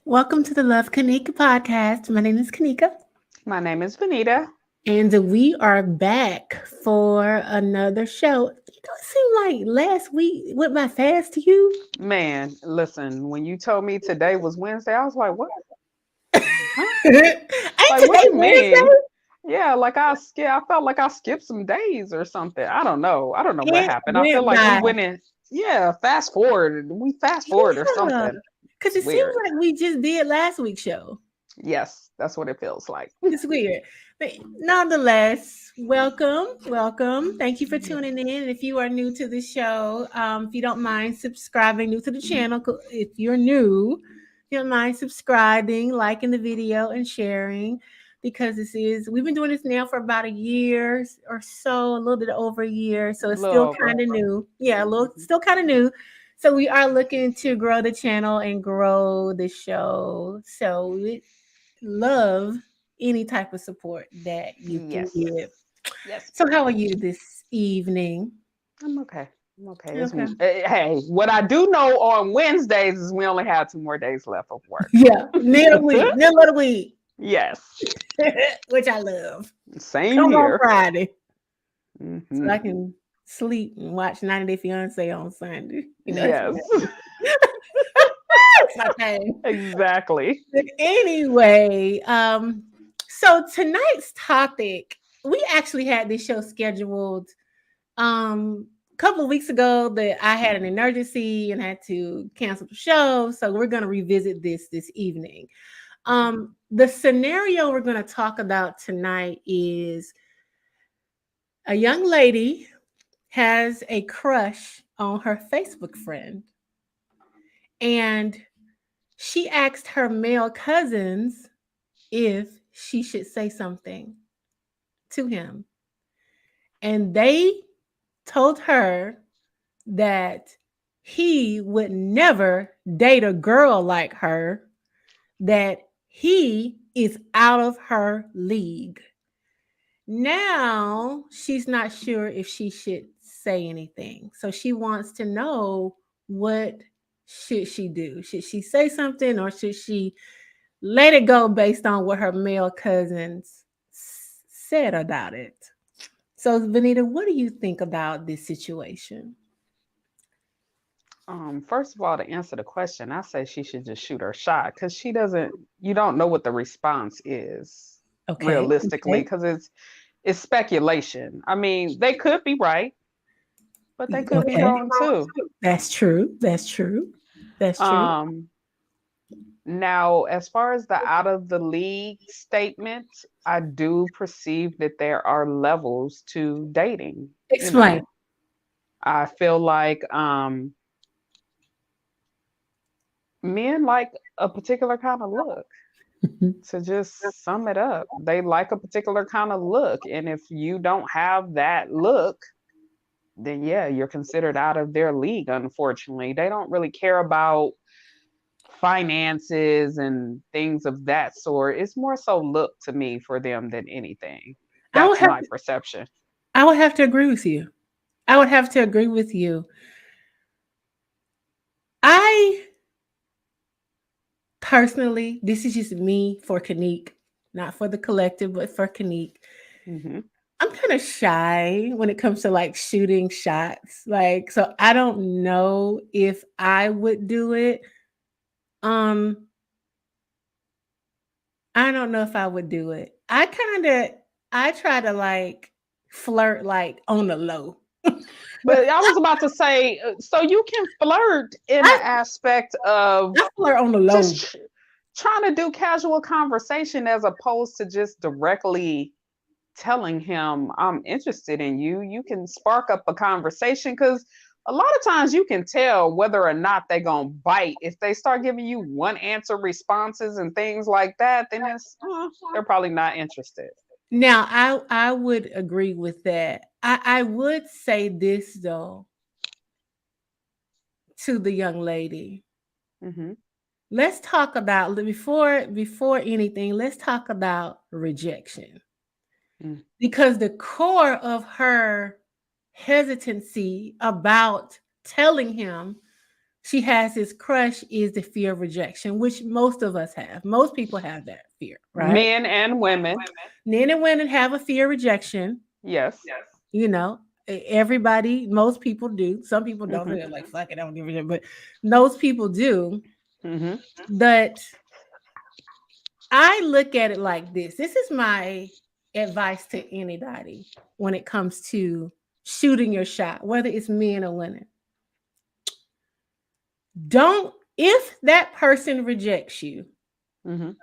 Welcome to the Love Kanika podcast. My name is Kanika, My name is Vanita. and we are back for another show. It seem like last week went by fast to you. Man, listen, when you told me today was Wednesday, I was like, what? Huh? Ain't Like, what today you Wednesday? mean? Yeah, like I felt like I skipped some days or something. I don't know. I don't know what It happened. I feel went like we by. went in, yeah, fast forward. We fast forward or Yeah, something. because It's it seems weird. like we just did last week's show. Yes, that's what it feels like. It's weird. But nonetheless, welcome. Thank you for tuning in. And if you are new to the show, if you don't mind subscribing, new to the channel, if you're new, if you don't mind subscribing, liking the video, and sharing, because we've been doing this now for about a year or so, a little bit over a year. So A it's little still over. kind of new. Yeah, Mhm. still kind of new. So we are looking to grow the channel and grow the show. So love any type of support that you can Yes. give. Yes, So, how are please. you this evening? I'm okay. I'm okay. Okay. Hey, what I do know on Wednesdays is we only have 2 more days left of work. Yeah, near the week, middle of the week, Yes. which I love. Same Come on here. Friday, so I Hmm. can sleep and watch 90 Day Fiance on Sunday. That's Yes. my thing. Exactly. But anyway, so tonight's topic, we actually had this show scheduled a couple of weeks ago, that I had an emergency and had to cancel the show. So we're going to revisit this evening. The scenario we're going to talk about tonight is a young lady has a crush on her Facebook friend, and she asked her male cousins if she should say something to him. And they told her that he would never date a girl like her, that he is out of her league. Now she's not sure if she should say anything. So she wants to know, what should she do? Should she say something, or should she let it go based on what her male cousins said about it? So, Vanita, what do you think about this situation? First of all, to answer the question, I say she should just shoot her shot because she doesn't. You don't know what the response is Okay. realistically Okay. because it's speculation. I mean, they could be right, but they could be Okay. wrong too. That's true. That's true. That's true. Um, Now, as far as the out of the league statement, I do perceive that there are levels to dating. You Explain. know, I feel like men like a particular kind of look. To just sum it up, they like a particular kind of look. And if you don't have that look, then yeah, you're considered out of their league, unfortunately. They don't really care about finances and things of that sort. It's more so look to me for them than anything. I would That's have my perception. I would have to agree with you. I would have to agree with you. I personally, this is just me for Kanique, not for the collective, but for Kanique. Hmm. I'm kind of shy when it comes to like shooting shots. Like, so I don't know if I would do it. Um, I don't know if I would do it. I try to like flirt like on the low. But I was about to say, so you can flirt in I the aspect of I flirt on the low. just trying to do casual conversation as opposed to just directly telling him I'm interested in you. You can spark up a conversation because a lot of times you can tell whether or not they're gonna bite. If they start giving you one answer responses and things like that, then they're probably not interested. Now, I would agree with that. I would say this though to the young lady. Hmm. Let's talk about, before anything, let's talk about rejection. Because the core of her hesitancy about telling him she has this crush is the fear of rejection, which most of us have. Most people have that fear, right? Men and women. Men and women have a fear of rejection. Yes. You know, everybody, most people do. Some people don't. Mhm. They're like, fuck it, I don't give a shit. But most people do. Mhm. But I look at it like this. This is my advice to anybody when it comes to shooting your shot, whether it's men or women. Don't, if that person rejects you, Mhm.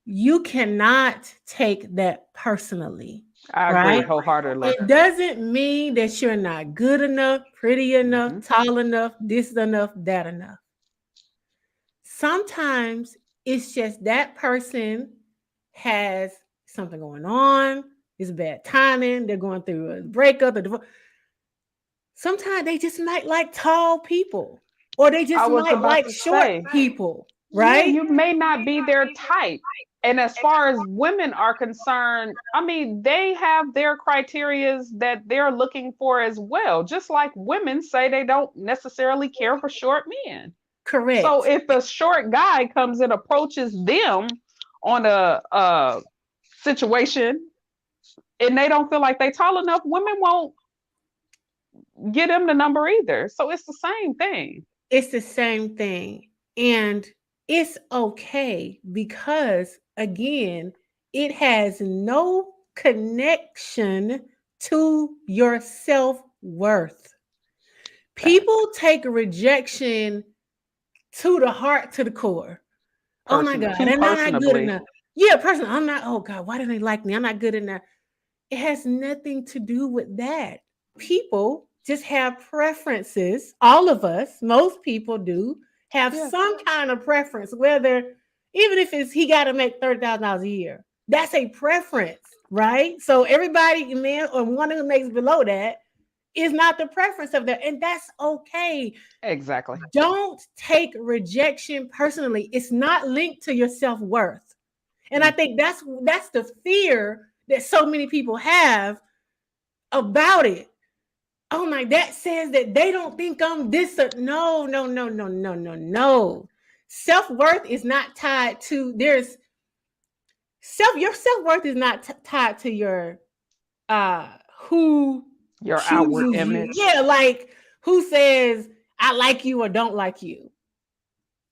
you cannot take that personally. I agree Right? wholeheartedly. It doesn't mean that you're not good enough, pretty enough, Mhm. tall enough, this enough, that enough. Sometimes it's just that person has something going on. It's bad timing. They're going through a breakup, a divorce. Sometimes they just might like tall people, or they I just was might about like to short say, people, yeah, right? you may not be their type. And as far as women are concerned, I mean, they have their criterias that they're looking for as well. Just like women say they don't necessarily care for short men. So Correct. if a short guy comes and approaches them on a situation and they don't feel like they tall enough, women won't get him the number either. So it's the same thing. It's the same thing. And it's okay because, again, it has no connection to your self worth. People Facts. take rejection to the heart, to the core. Oh my God, Too and I'm not good personably. enough. Yeah, personally, I'm not, oh God, why don't they like me? I'm not good enough. It has nothing to do with that. People just have preferences. All of us, most people do, have Yeah. some kind of preference, whether even if it's he got to make $30,000 a year. That's a preference, right? So everybody, man, or one who makes below that is not the preference of that, and that's okay. Exactly. Don't take rejection personally. It's not linked to your self-worth. And I Mm. think that's the fear that so many people have about it. Oh my, that says that they don't think I'm this. No, no, no, no, no, no, no. Self-worth is not tied to your self-worth is not tied to your who Your outward chooses you. image. Yeah, like who says I like you or don't like you.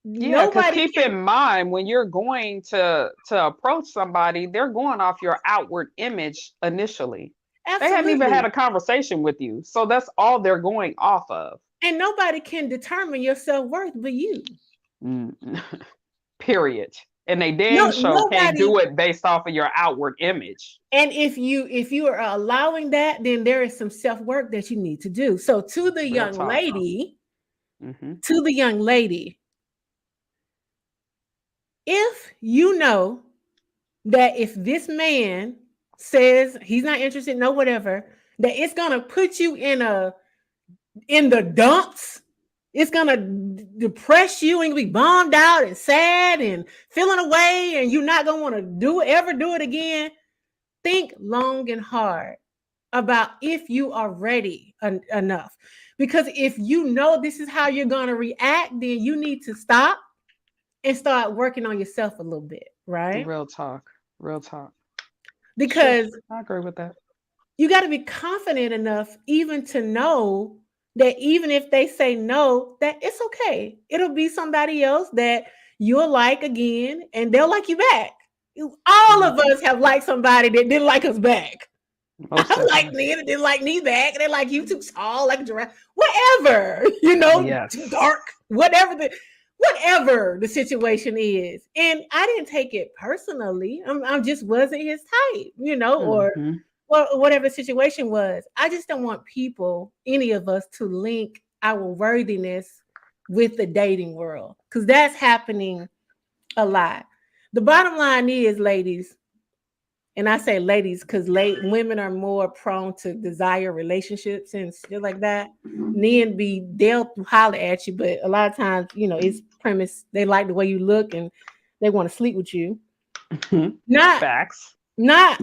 Yeah, because Nobody keep can. in mind when you're going to approach somebody, they're going off your outward image initially. They hadn't even had Absolutely. a conversation with you. So that's all they're going off of. And nobody can determine your self-worth but you. Mm. Period. And they dang No, show can't nobody. do it based off of your outward image. And if you are allowing that, then there is some self-work that you need to do. So Real talk. Hmm. to the young lady, if you know that if this man says he's not interested, no whatever, that it's gonna put you in the dumps. It's gonna depress you and you'll be bummed out and sad and feeling away, and you're not gonna want to do it again. Think long and hard about if you are ready enough. Because if you know this is how you're gonna react, then you need to stop and start working on yourself a little bit, right? Real talk. Real talk. Sure. Because I agree with that. you got to be confident enough even to know that even if they say no, that it's okay. It'll be somebody else that you'll like again and they'll like you back. All of Mhm. us have liked somebody that didn't like us back. Most I like definitely. me and didn't like me back. They like you too tall, like a giraffe. Whatever, too Yes. dark, whatever the situation is. And I didn't take it personally. I just wasn't his type, or Hmm. well, whatever the situation was. I just don't want people, any of us, to link our worthiness with the dating world because that's happening a lot. The bottom line is, ladies, and I say ladies because women are more prone to desire relationships and shit like that. Men they'll holler at you, but a lot of times, it's premise they like the way you look and they want to sleep with you. Not Facts. Not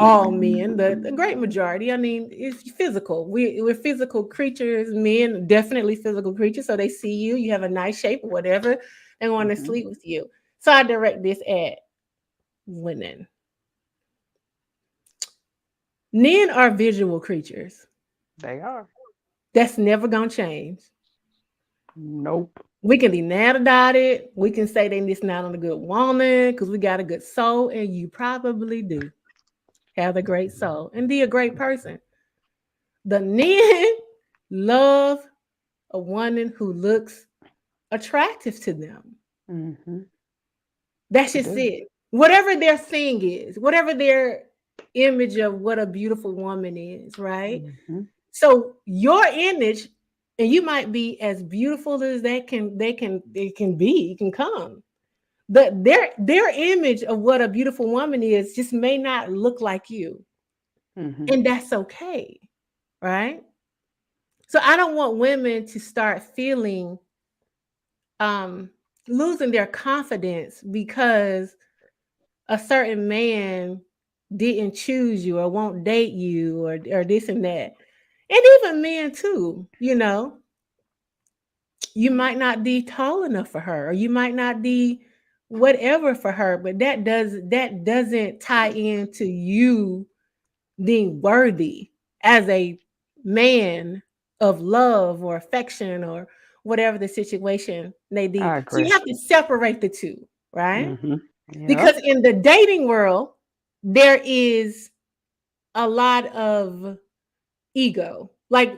all men, the great majority. I mean, it's physical. We're physical creatures. Men definitely physical creatures. So they see you, you have a nice shape or whatever, they want to Mm-hmm. sleep with you. So I direct this at women. Men are visual creatures. They are. That's never gonna change. Nope. We can be mad about it. We can say they just not on a good woman because we got a good soul, and you probably do have a great soul and be a great person. The men love a woman who looks attractive to them. Mm-hmm. That's They just do. it. Whatever their thing is, whatever their image of what a beautiful woman is, right? Mm-hmm. So your image, and you might be as beautiful as they can be, you can come. But their image of what a beautiful woman is just may not look like you. Mm-hmm. And that's okay, right? So I don't want women to start feeling um losing their confidence because a certain man didn't choose you or won't date you or this and that. And even men too, you might not be tall enough for her or you might not be whatever for her, but that doesn't tie into you being worthy as a man of love or affection or whatever the situation may be. I So you agree. have to separate the two, right? Mm-hmm. Yep. Because in the dating world, there is a lot of ego. Like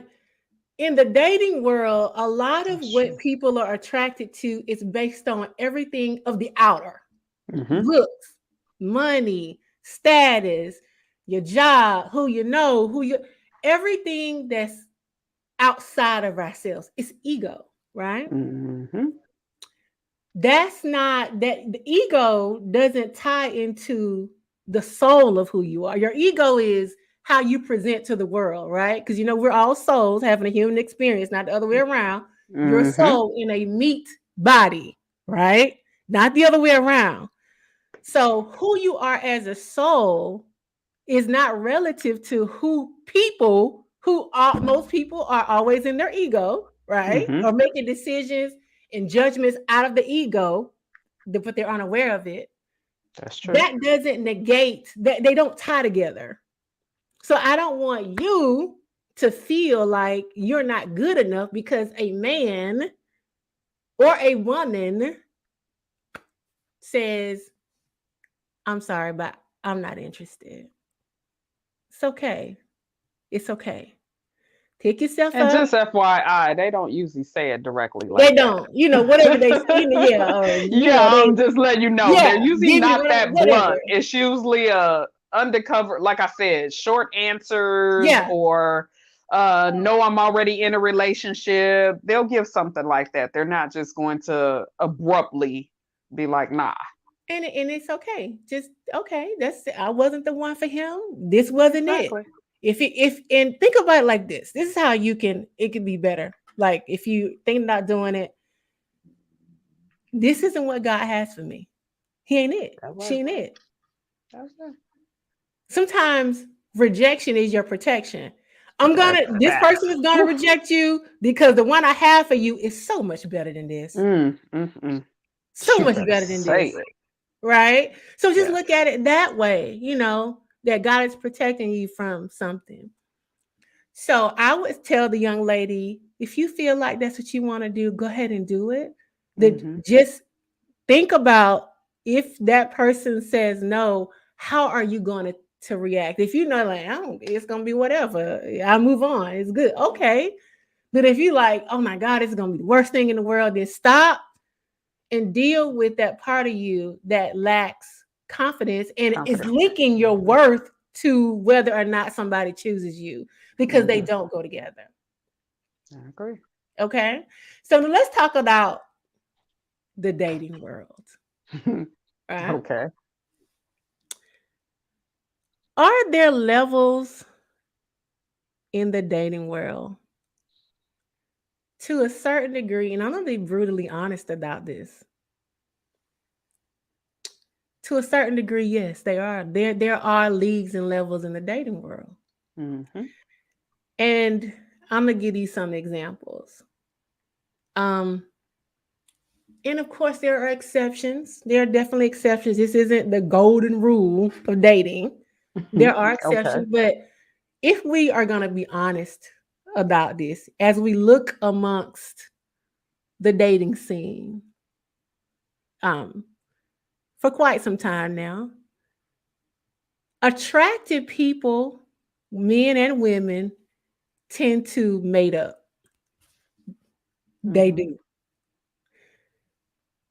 in the dating world, a lot of That's what true. people are attracted to is based on everything of the outer Mm-hmm. looks, money, status, your job, who you know, everything that's outside of ourselves. It's ego, right? Mm-hmm. That's not that the ego doesn't tie into the soul of who you are. Your ego is how you present to the world, right? Because we're all souls having a human experience, not the other way around. Your Mm-hmm. soul in a meat body, right? Not the other way around. So who you are as a soul is not relative to who people who are most people are always in their ego, right? Mm-hmm. Or making decisions and judgments out of the ego, but they're unaware of it. That's true. That doesn't negate that they don't tie together. So I don't want you to feel like you're not good enough because a man or a woman says, I'm sorry, but I'm not interested. It's okay. It's okay. Pick yourself And up. just FYI, they don't usually say it directly They like that. don't, whatever they say, yeah, or Yeah, they, I'm just letting you know. yeah, They're usually give me not whatever, that whatever. blunt. It's usually a undercover, like I said, short answers Yeah, or no, I'm already in a relationship. They'll give something like that. They're not just going to abruptly be like, nah. and it's okay. Just okay. I wasn't the one for him. This wasn't it. Exactly. If and think about it like this. This is how it can be better. Like if you think about doing it, this isn't what God has for me. He ain't it. That's She right. ain't it. That's right. Sometimes rejection is your protection. That This facts. person is gonna Whew. reject you because the one I have for you is so much better than this. Mm. So You much better better than say this. it. Right? So just Yes. look at it that way, that God is protecting you from something. So I would tell the young lady, if you feel like that's what you want to do, go ahead and do it. That Mm-hmm. just think about if that person says no, how are you going to react? If you know, like, I don't, it's gonna be whatever. I move on. It's good. Okay. But if you like, oh my God, it's gonna be the worst thing in the world, then stop and deal with that part of you that lacks confidence and is Confidence. linking your worth to whether or not somebody chooses you because they Mm-hmm. don't go together. I agree. Okay. So let's talk about the dating world. Right? Okay. Are there levels in the dating world to a certain degree? And I'm going to be brutally honest about this. To a certain degree, yes, they are. There are leagues and levels in the dating world. Mm-hmm. And I'm gonna give you some examples. Um, and of course, there are exceptions. There are definitely exceptions. This isn't the golden rule of dating. There are Okay. exceptions, but if we are gonna be honest about this, as we look amongst the dating scene, um, for quite some time now, attractive people, men and women, tend to mate up. They Mm-hmm. do.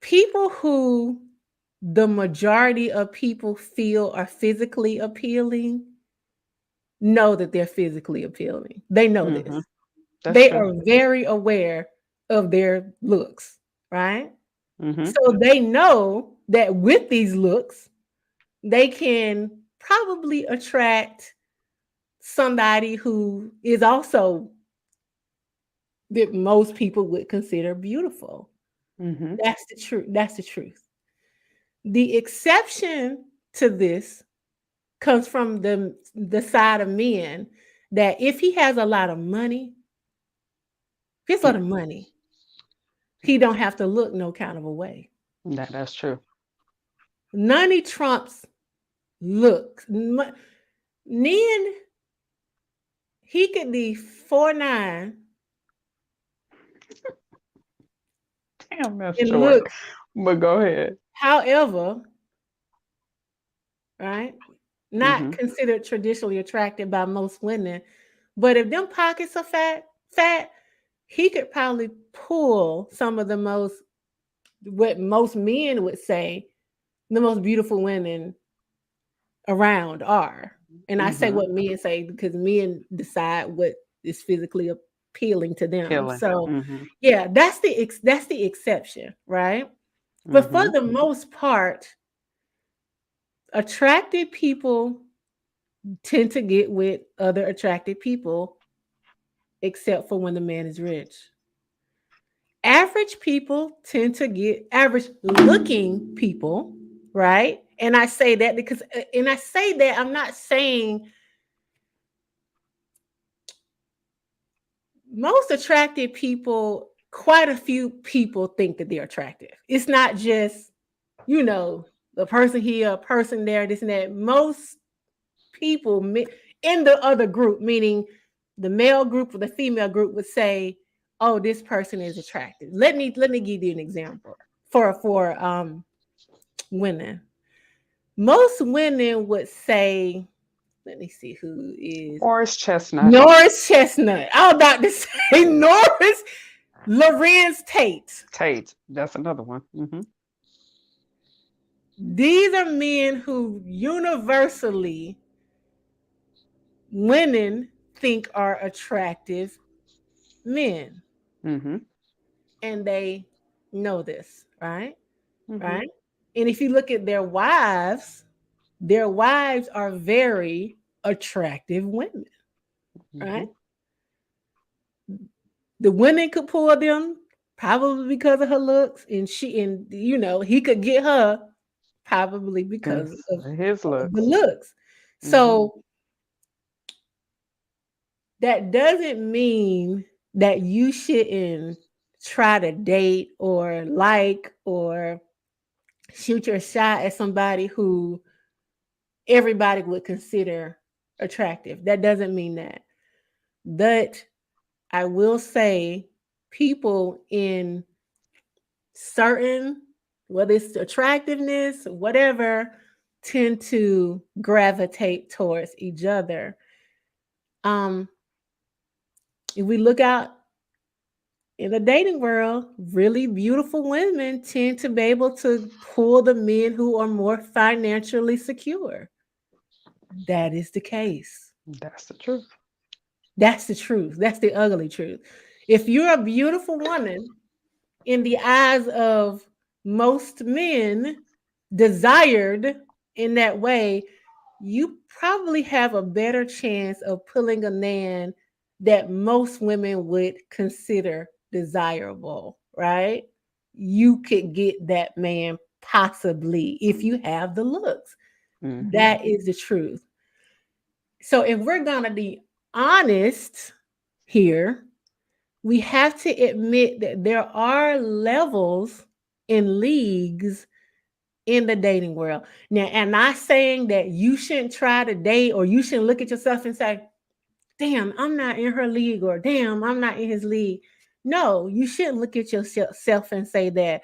People who the majority of people feel are physically appealing know that they're physically appealing. They know Mm-hmm. this. That's They true. are very aware of their looks, right? Mm-hmm. So they know that with these looks, they can probably attract somebody who is also that most people would consider beautiful. Mm-hmm. That's the truth. That's the truth. The exception to this comes from the side of men that if he has a lot of money, if he has a lot of money, he don't have to look no kind of a way. That's true. Money trumps looks. Men, he could be 4'9" Damn, that's and short. look But go ahead. however, right? Not Mm-hmm. considered traditionally attractive by most women. But if them pockets are fat, he could probably pull some of the most what most men would say the most beautiful women around are. And I say Mm-hmm. what men say because men decide what is physically appealing to them. Peeling. So Mm-hmm. yeah, that's the exception, right? But for Mm-hmm. the most part, attractive people tend to get with other attractive people, except for when the man is rich. Average people tend to get average looking people, right? And I say that because, and I say that I'm not saying most attractive people, quite a few people think that they're attractive. It's not just, the person here, a person there, this and that. Most people in the other group, meaning the male group or the female group, would say, "Oh, this person is attractive." Let me give you an example for women. Most women would say, "Let me see who is Morris Chestnut. Norris Chestnut." I was about to say Norris Lorenz Tate. Tate. That's another one. Mm-hmm. These are men who universally women think are attractive men, Mm-hmm. and they know this, right? Mm-hmm. Right? And if you look at their wives are very attractive women, Mm-hmm. right? The women could pull them probably because of her looks, and he could get her probably because Because of his the looks. looks. Mm-hmm. So that doesn't mean that you shouldn't try to date or like or shoot your shot at somebody who everybody would consider attractive. That doesn't mean that. But I will say people in certain, whether it's attractiveness, whatever, tend to gravitate towards each other. Um, if we look out in the dating world, really beautiful women tend to be able to pull the men who are more financially secure. That is the case. That's the truth. That's the truth. That's the ugly truth. If you're a beautiful woman in the eyes of most men, desired in that way, you probably have a better chance of pulling a man that most women would consider desirable, right? You could get that man possibly, if you have the looks. Mm-hmm. That is the truth. So if we're gonna be honest here, we have to admit that there are levels and leagues in the dating world. Now, am I saying that you shouldn't try to date or you shouldn't look at yourself and say, damn, I'm not in her league or damn, I'm not in his league? No, you shouldn't look at yourself and say that.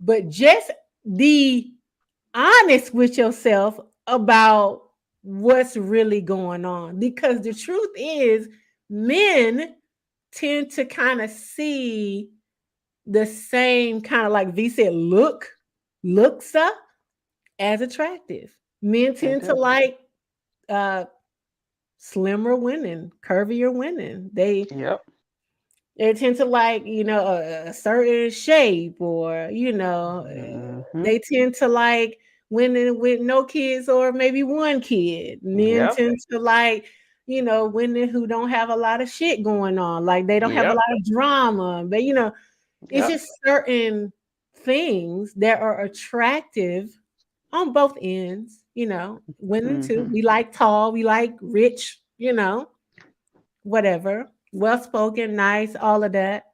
But just be honest with yourself about what's really going on. Because the truth is, men tend to kind of see the same kind of, like V said, looks up as attractive. Men They tend to do. like uh slimmer women, curvier women. Yep. They tend to like, a certain shape, or Mm-hmm. they tend to like women with no kids or maybe one kid. Men Yep. tend to like, women who don't have a lot of shit going on, like they don't have a Yep. lot of drama. But it's Yep. just certain things that are attractive on both ends. Women too. Mm-hmm. We like tall, we like rich, whatever, well spoken, nice, all of that.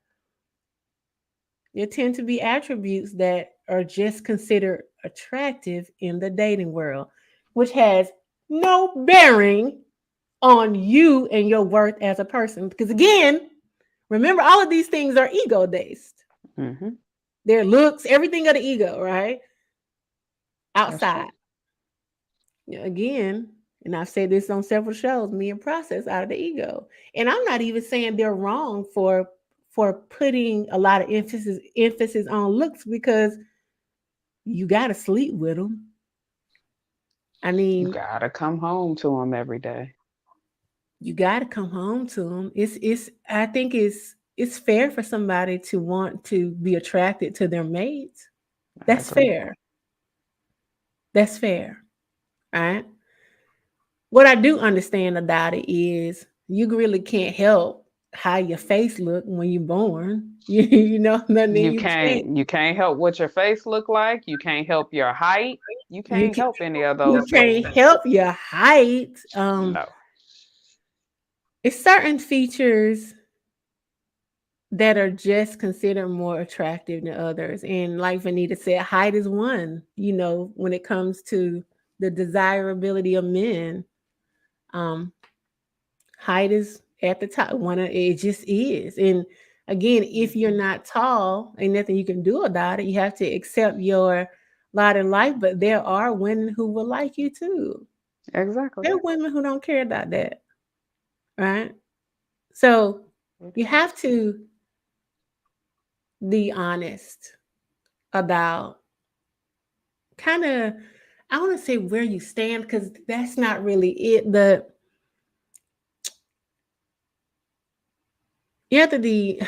There tend to be attributes that are just considered attractive in the dating world, which has no bearing on you and your worth as a person. Because again, remember, all of these things are ego based. Mm-hmm. Their looks, everything of the ego, right? That's true. Outside. Again, and I've said this on several shows, me and process out of the ego. And I'm not even saying they're wrong for putting a lot of emphasis on looks, because you got to sleep with them. I You mean, gotta come home to them every day. you got to come home to them. It's I think it's fair for somebody to want to be attracted to their mates. I That's agree. fair. That's fair, right? What I do understand about it is you really can't help how your face look when you're born. Nothing. You can't help what your face look like. You can't help your height. You You can't can help any of you those can't things. help your height. No. It's certain features that are just considered more attractive than others. And like Vanita said, height is one, when it comes to the desirability of men. Um, Height is at the top. It just is. And again, if you're not tall, ain't nothing you can do about it. You have to accept your lot in life. But there are women who will like you too. Exactly. There are women who don't care about that, right? So They you do. have to be honest about kind of, I want to say where you stand, because that's not really it. You have to be,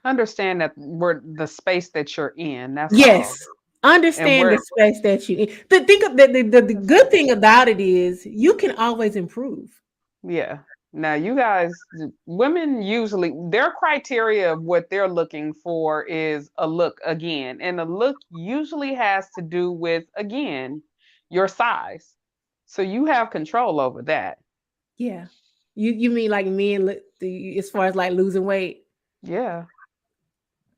Understand that we're the space that you're in. That's yes, all. And understand the we're space that you in. The think of the that's it. good thing about it is you can always improve. Yeah. Now, you guys, women usually, their criteria of what they're looking for is a look again. And the look usually has to do with, again, your size. So you have control over that. Yeah. You mean like men as far as like losing weight? Yeah.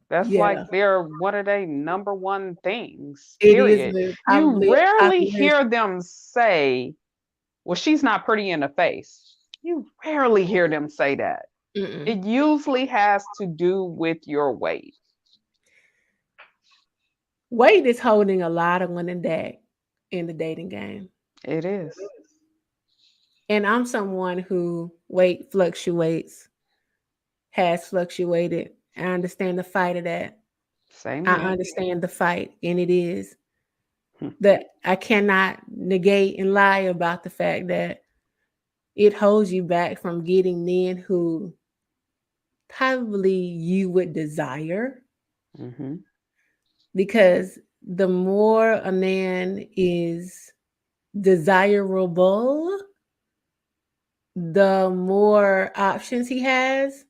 That's like Yeah. they're one of their number one things, It is period. the You probably a rarely population. hear them say, well, she's not pretty in the face. You rarely hear them say that. Mm-mm. It usually has to do with your weight. Weight is holding a lot of women back in the dating game. It is. And I'm someone who weight fluctuates, has fluctuated. I understand the fight of that. Same I here. understand the fight, and it is Hmm. that I cannot negate and lie about the fact that it holds you back from getting men who probably you would desire, Mm-hmm. because the more a man is desirable, the more options he has,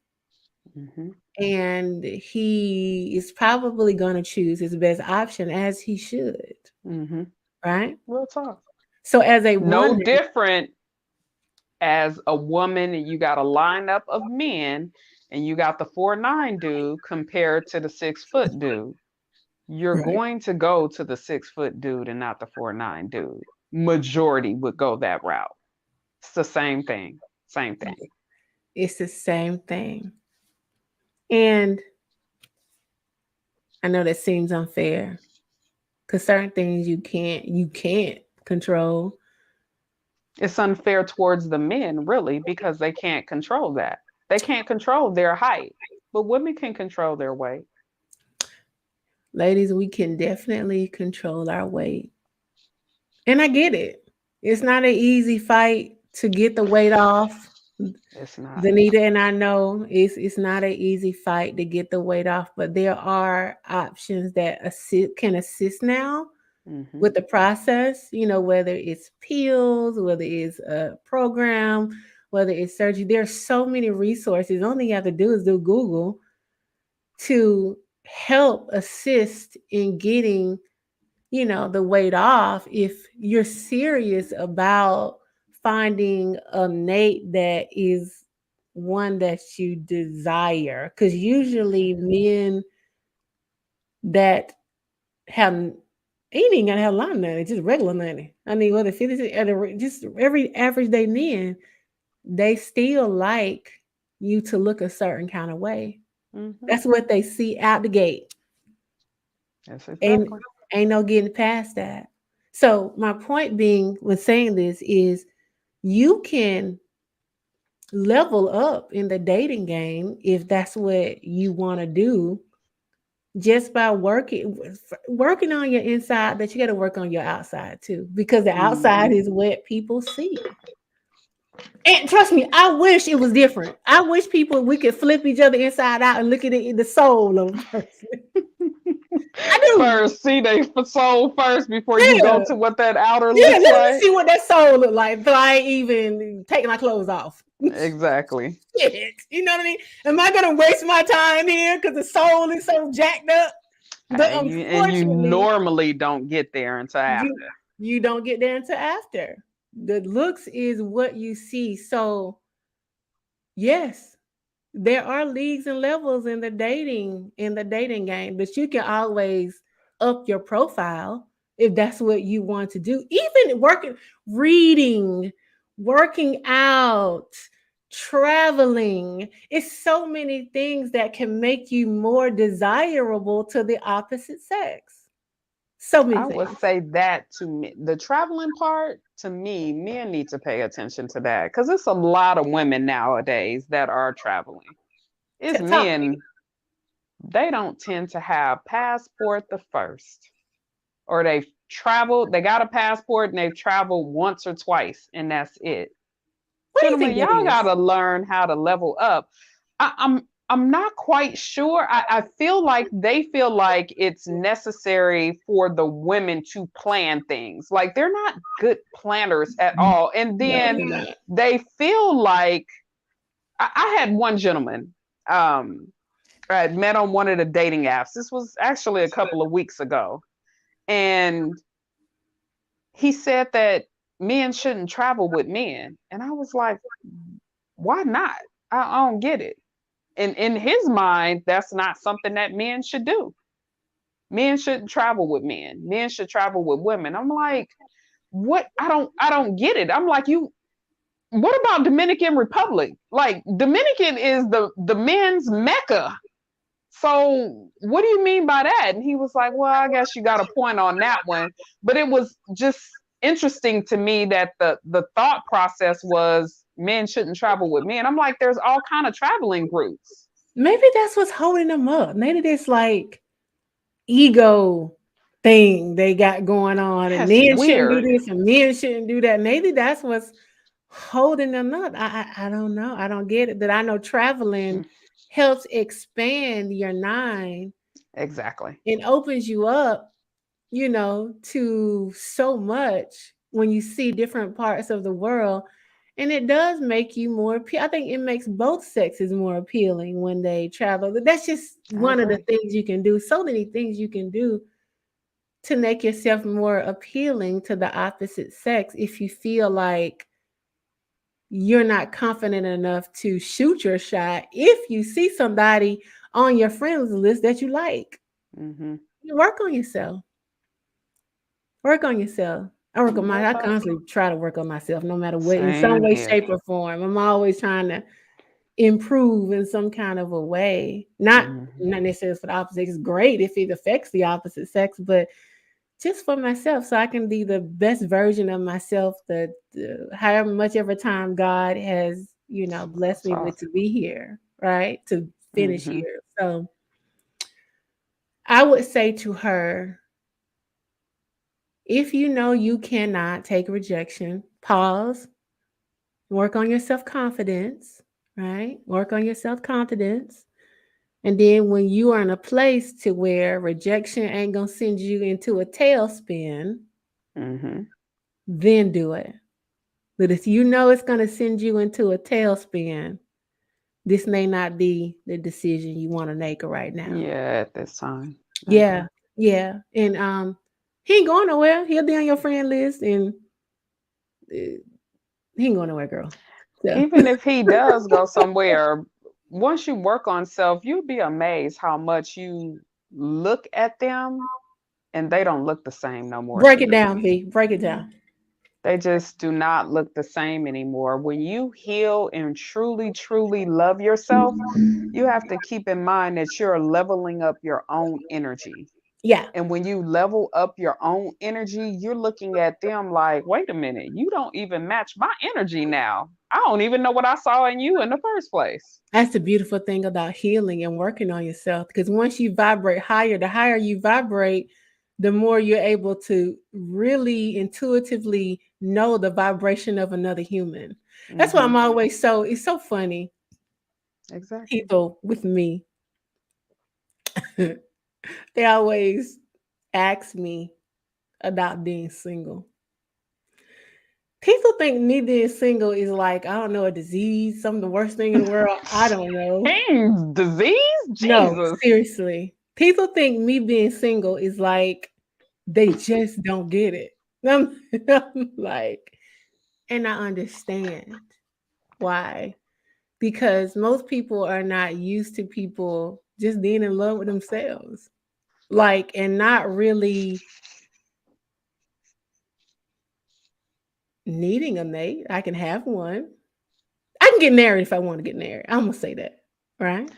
Mm-hmm. and he is probably going to choose his best option as he should, Mm-hmm. right? Real talk. So as a No woman, different as a woman, and you got a lineup of men, and you got the 4'9" dude compared to the 6 foot dude. You're right? going to go to the 6 foot dude and not the 4'9" dude. Majority would go that route. It's the same thing. Same thing. It's the same thing. And I know that seems unfair because certain things you can't control. It's unfair towards the men, really, because they can't control that. They can't control their height, but women can control their weight. Ladies, we can definitely control our weight. And I get it. It's not an easy fight to get the weight off. It's not. Danita and I know it's not an easy fight to get the weight off, but there are options that can assist now Mm-hmm. with the process, whether it's pills, whether it's a program, whether it's surgery. There's so many resources. The only thing you have to do is do Google to help assist in getting, the weight off if you're serious about finding a mate that is one that you desire. Because usually men that have ain't even gonna have a lot of money, just regular money. I mean, whether 50, just every average day men, they still like you to look a certain kind of way. Mm-hmm. That's what they see out the gate. Yes, Ain't exactly. ain't no getting past that. So my point being when saying this is you can level up in the dating game if that's what you want to do just by working on your inside, that you got to work on your outside too, because the outside Mm-hmm. is what people see. And trust me, I wish it was different. I wish people we could flip each other inside out and look at it in the soul of a person. I do. First, see they soul first before you Yeah. go to what that outer Yeah, looks let me like. see what that soul look like before I even taking my clothes off. Exactly. Shit. You know what I mean? Am I gonna waste my time here because the soul is so jacked up? But And you unfortunately, normally don't get there until you after. you don't get there until after. The looks is what you see. So yes, there are leagues and levels in the dating game, but you can always up your profile if that's what you want to do. Even reading, working out, traveling. It's so many things that can make you more desirable to the opposite sex. So many I would things. say that to me, the traveling part, to me, men need to pay attention to that because it's a lot of women nowadays that are traveling. It's Talk to me. men, they don't tend to have passport the first, or they've traveled, they got a passport and they've traveled once or twice, and that's it. What do you Gentlemen, think that y'all got is? to learn how to level up. I'm not quite sure. I feel like they feel like it's necessary for the women to plan things. Like they're not good planners at all. And No, then they're not. they feel like I had one gentleman I had met on one of the dating apps. This was actually a couple of weeks ago. And he said that men shouldn't travel with men. And I was like, why not? I don't get it. And in his mind, that's not something that men should do. Men shouldn't travel with men. Men should travel with women. I'm like, what? I don't get it. I'm like, you what about Dominican Republic? Like Dominican is the men's mecca. So what do you mean by that? And he was like, well, I guess you got a point on that one. But it was just interesting to me that the thought process was men shouldn't travel with men. I'm like, there's all kind of traveling groups. Maybe that's what's holding them up. Maybe this like ego thing they got going on, and That's men shouldn't do weird. this and men shouldn't do that. Maybe that's what's holding them up. I don't know. I don't get it. That I know traveling helps expand your mind Exactly. and opens you up, to so much when you see different parts of the world. And it does make you more I think it makes both sexes more appealing when they travel. That's just I one of the agree. things you can do. So many things you can do to make yourself more appealing to the opposite sex if you feel like you're not confident enough to shoot your shot. If you see somebody on your friends list that you like, Mm-hmm. you work on yourself. Work on yourself. I Yep. constantly try to work on myself no matter what, in some Same way, here. shape, or form. I'm always trying to improve in some kind of a way. Not Mm-hmm. not necessarily for the opposite. It's great if it affects the opposite sex, but just for myself, so I can be the best version of myself. That however much ever time God has, blessed That's me with awesome. to be here, right, to finish Mm-hmm. here. So I would say to her, if you know you cannot take rejection, pause, work on your self confidence, right? Work on your self confidence. And then when you are in a place to where rejection ain't gonna send you into a tailspin, Mm-hmm. then do it. But if you know it's gonna send you into a tailspin, this may not be the decision you want to make right now. Yeah, at this time. I Yeah, agree. yeah. And he ain't going nowhere. He'll be on your friend list and he ain't going nowhere, girl. So Even if he does go somewhere, once you work on self, you'll be amazed how much you look at them and they don't look the same no more to break it you. down, V. Break it down. They just do not look the same anymore. When you heal and truly, truly love yourself, you have to keep in mind that you're leveling up your own energy. Yeah, And when you level up your own energy, you're looking at them like, wait a minute, you don't even match my energy now. I don't even know what I saw in you in the first place. that's the beautiful thing about healing and working on yourself. Because once you vibrate higher, the higher you vibrate, the more you're able to really intuitively know the vibration of another human. That's why Hmm. I'm always it's so funny. Exactly. People with me, they always ask me about being single. People think me being single is like, I don't know, a disease, some of the worst thing in the world. I don't know. Disease? No, Jesus. seriously. People think me being single is like they just don't get it. I'm like, and I understand why. Because most people are not used to people just being in love with themselves. Like, and not really needing a mate. I can have one. I can get married if I want to get married. I'm gonna say that, right?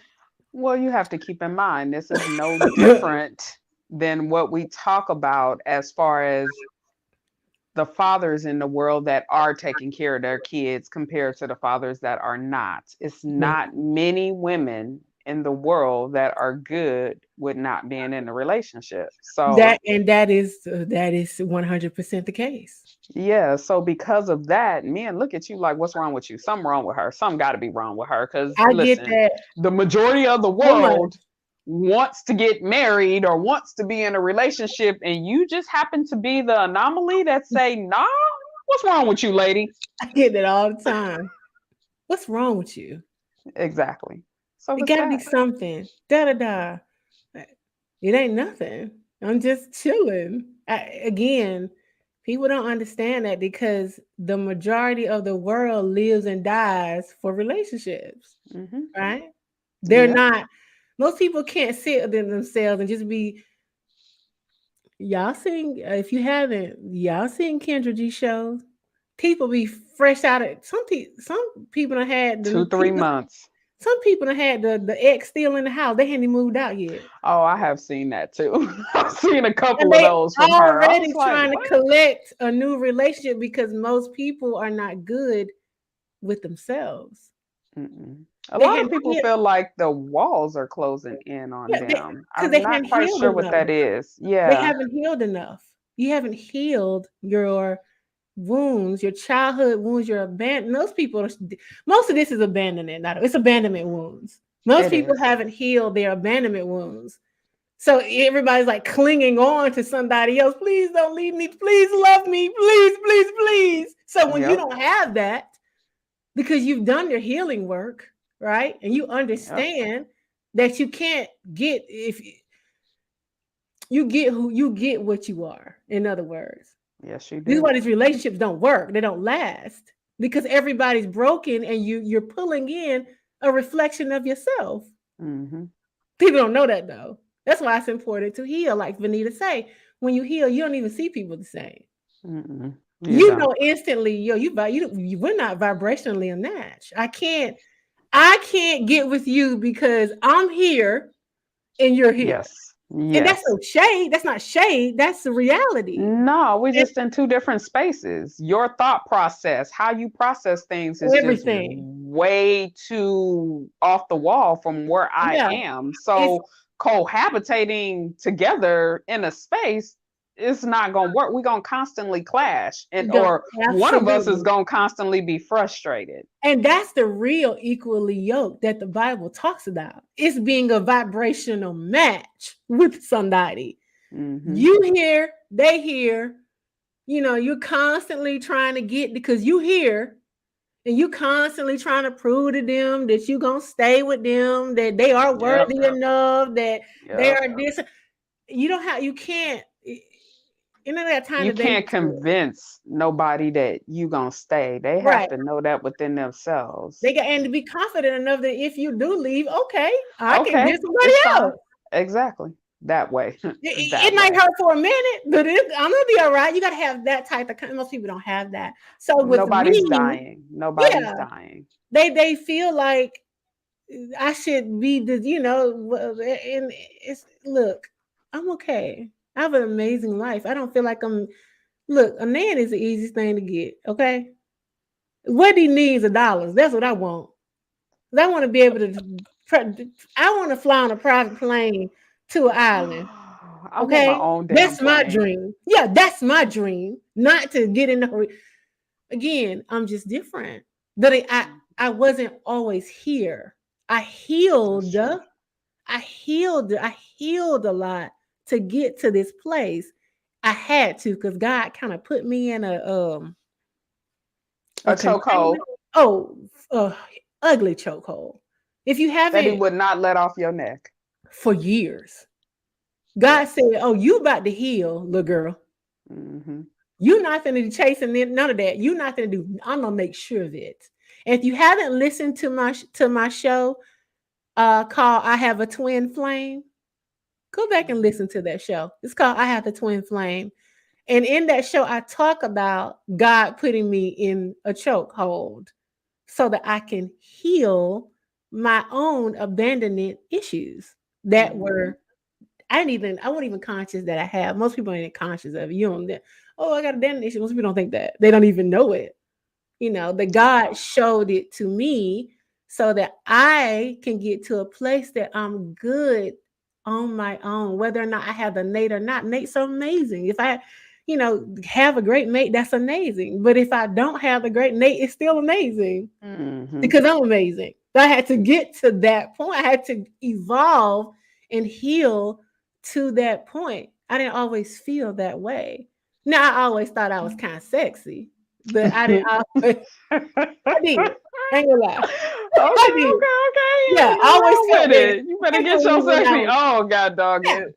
Well, you have to keep in mind this is no different than what we talk about as far as the fathers in the world that are taking care of their kids compared to the fathers that are not. It's Yeah. not many women in the world that are good with not being in a relationship. So, That is 100% the case. yeah, so because of that, men look at you like, what's wrong with you? Something wrong with her. Something got to be wrong with her. Because I get listen, that the majority of the so much. world wants to get married or wants to be in a relationship, and you just happen to be the anomaly that say, nah, what's wrong with you, lady? I get that all the time. What's wrong with you? Exactly. So It it's gotta be that. something. Da da da. It ain't nothing. I'm just chilling. Again, people don't understand that because the majority of the world lives and dies for relationships, Hmm. right? They're Yep. not. Most people can't sit within themselves and just be. Y'all seen? If you haven't, y'all seen Kendra G shows? People be fresh out of some people. Some people done had Two, the three people. months. Some people done had the ex still in the house. They hadn't even moved out yet. Oh, I have seen that too. I've seen a And couple of they those from her. I was already like, trying to what? collect a new relationship because most people are not good with themselves. Mm-mm. A They lot of hadn't people healed, feel like the walls are closing in on yeah, them. because I'm they not hadn't quite healed sure what enough. that is. They Yeah. haven't healed enough. You haven't healed your wounds, your childhood wounds, your abandoned. Most of this is abandonment. Not it's abandonment wounds. Most It people is. haven't healed their abandonment wounds. So everybody's like clinging on to somebody else. Please don't leave me. Please love me. Please, please, please. So when you Yep. don't have that, because you've done your healing work, right? And you Yep. understand that you can't get if you get who you get what you are. In other words, Yes, you this is do. why these relationships don't work. They don't last because everybody's broken and you're pulling in a reflection of yourself. Mm-hmm. People don't know that though. That's why it's important to heal. Like Vanita say, when you heal, you don't even see people the same. Mm-mm. You You don't. know instantly, yo, we're not vibrationally a match. I can't get with you because I'm here and you're here. Yes. And that's Yes. no shade. That's not shade. That's the reality. No, we're It's just in two different spaces. Your thought process, how you process things is just everything. way too off the wall from where I Yeah. am. It's So cohabitating together in a space is not going to work. We're going to constantly clash and go or one of us is absolutely. going to constantly be frustrated. And that's the real equally yoked that the Bible talks about. It's being a vibrational match with somebody. Mhm. You hear, they hear, you're constantly trying to get because you hear and you constantly trying to prove to them that you're going to stay with them, that they are Yep. worthy enough, that they Yep. are this. You can't, that time You that they can't convince nobody that you going to stay. They have right. to know that within themselves. They got and to be confident enough that if you do leave, okay, I can Okay, get somebody it's fine. else. Exactly. That way. It That might way. hurt for a minute, but I'm gonna be all right. You gotta have that type of. Most people don't have that. So with Nobody's me, dying. Nobody's yeah, dying. they feel like I should be the, and it's look, I'm okay. I have an amazing life. I don't feel like I'm. Look, a man is the easiest thing to get. Okay, what he needs are dollars. That's what I want. I want to be able to. I want to fly on a private plane to an island. I want my Okay, own damn that's my plane. dream. Yeah, that's my dream. Not to get in the again. I'm just different. But I wasn't always here. I That's healed. true. I healed a lot to get to this place. I had to because God kind of put me in a A container. chokehold Oh, ugly chokehold. If you that he haven't would not let off your neck. for years, God Yes. said, "Oh, you about to heal, little girl. Hmm. You're not going to be chasing none of that. You're not going to do. I'm gonna make sure of it." And if you haven't listened to my show, called "I Have a Twin Flame," go back and listen to that show. It's called "I Have a Twin Flame," and in that show, I talk about God putting me in a chokehold so that I can heal my own abandonment issues that Hmm. were I wasn't even conscious that I have. Most people ain't conscious of it. You don't oh, I got abandonment issue. Most people don't think that. They don't even know it. The God showed it to me so that I can get to a place that I'm good on my own, whether or not I have a mate or not. Mate's so amazing. If I, have a great mate, that's amazing. But if I don't have a great mate, it's still amazing Hmm. because I'm amazing. But I had to get to that point. I had to evolve and heal to that point. I didn't always feel that way. Now I always thought I was kind of sexy, but I didn't always. I did. I ain't gonna lie. Okay, I did. okay. Yeah, You I always roll felt with that. it. You better get Particularly your when I sexy. was, Oh God dog yeah, it.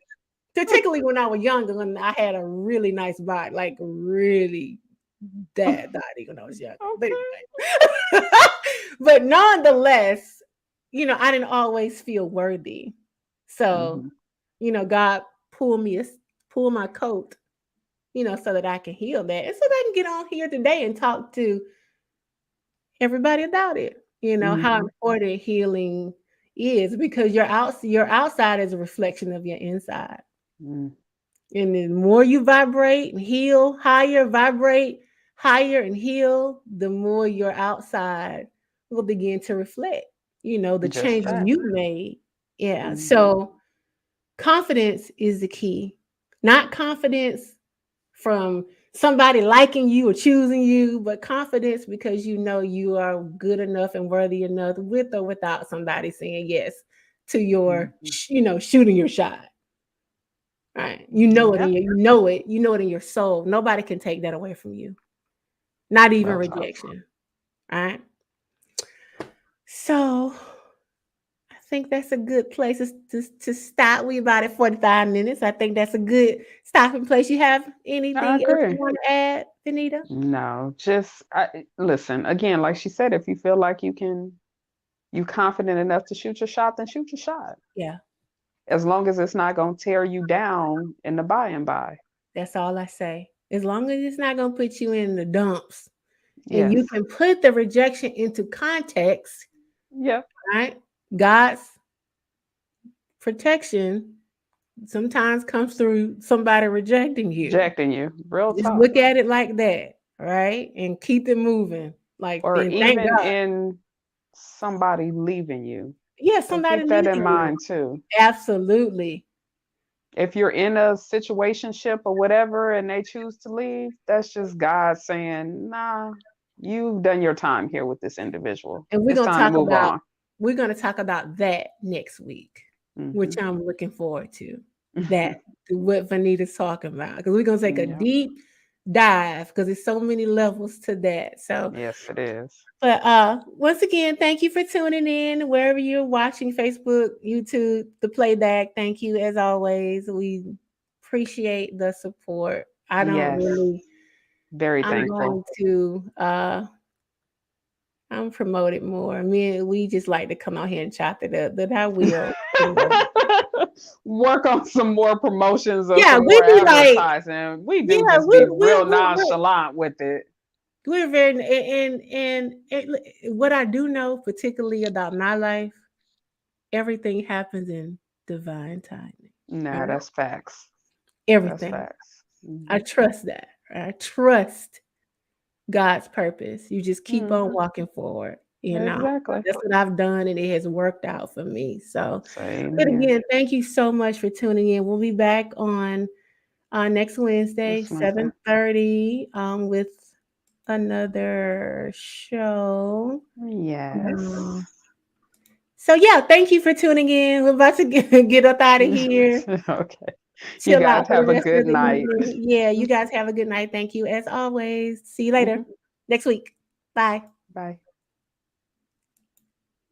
particularly when I was younger, when I had a really nice body, like really dad body when I was younger. But Okay. anyway. But nonetheless, I didn't always feel worthy. So, Hmm. God pulled me, pull my coat, so that I can heal that. And so that I can get on here today and talk to everybody about it. How Hmm. important healing is because your outside is a reflection of your inside. Mm. And the more you vibrate and heal higher, vibrate higher and heal, the more your outside will begin to reflect, the Just changes that. you've made. Yeah. Hmm. So confidence is the key. Not confidence from somebody liking you or choosing you, but confidence because you know you are good enough and worthy enough with or without somebody saying yes to your, Hmm. shooting your shot. Right. You know it Yep. you know it in your soul. Nobody can take that away from you. Not even Well, rejection. Right. So I think that's a good place to stop. We about at 45 minutes. I think that's a good stopping place. You have I anything else you agree. want to add, Benita? No, just listen again. Like she said, if you feel like you confident enough to shoot your shot, then shoot your shot. Yeah, As long as it's not gonna tear you down in the by and by. that's all I say. As long as it's not gonna put you in the dumps, and Yes. you can put the rejection into context, Yep. right? God's protection sometimes comes through somebody rejecting you. Rejecting you. Real Just talk. look at it like that, right? And keep it moving. Like, Or then thank even God. in somebody leaving you. Yeah, So somebody keep that leaving in you. mind too. Absolutely. If you're in a situationship or whatever and they choose to leave, that's just God saying, nah, you've done your time here with this individual. And It's time to move on. we're gonna talk about that next week, which Mhm. I'm looking forward to. That what Vanita's talking about. Because we're gonna take a Yep. deep dive because there's so many levels to that. So Yes, it is. but once again, thank you for tuning in wherever you're watching, Facebook, YouTube, the playback. Thank you as always. We appreciate the support. I don't Yes. really Very I'm going thankful. to I'm promoted more. We just like to come out here and chop it up, but I will. Work on some more promotions or Yeah, some we more be like, advertising. We do yeah, just be real nonchalant with it. we're very and what I do know, particularly about my life, everything happens in divine timing. Nah, Right? that's facts. That's Everything. facts. I Mhm. trust that. I trust God's purpose. You just keep on Mhm. walking forward. You know, Exactly. that's what I've done, and it has worked out for me. So, Same but here. again, thank you so much for tuning in. We'll be back on next Wednesday, This Wednesday. 7:30, with another show. Yes. So yeah, thank you for tuning in. We're about to get up out of here. Okay. You Chill out guys for the have a rest of good the night. evening. Yeah, you guys have a good night. Thank you as always. See you later Mhm. next week. Bye. Bye.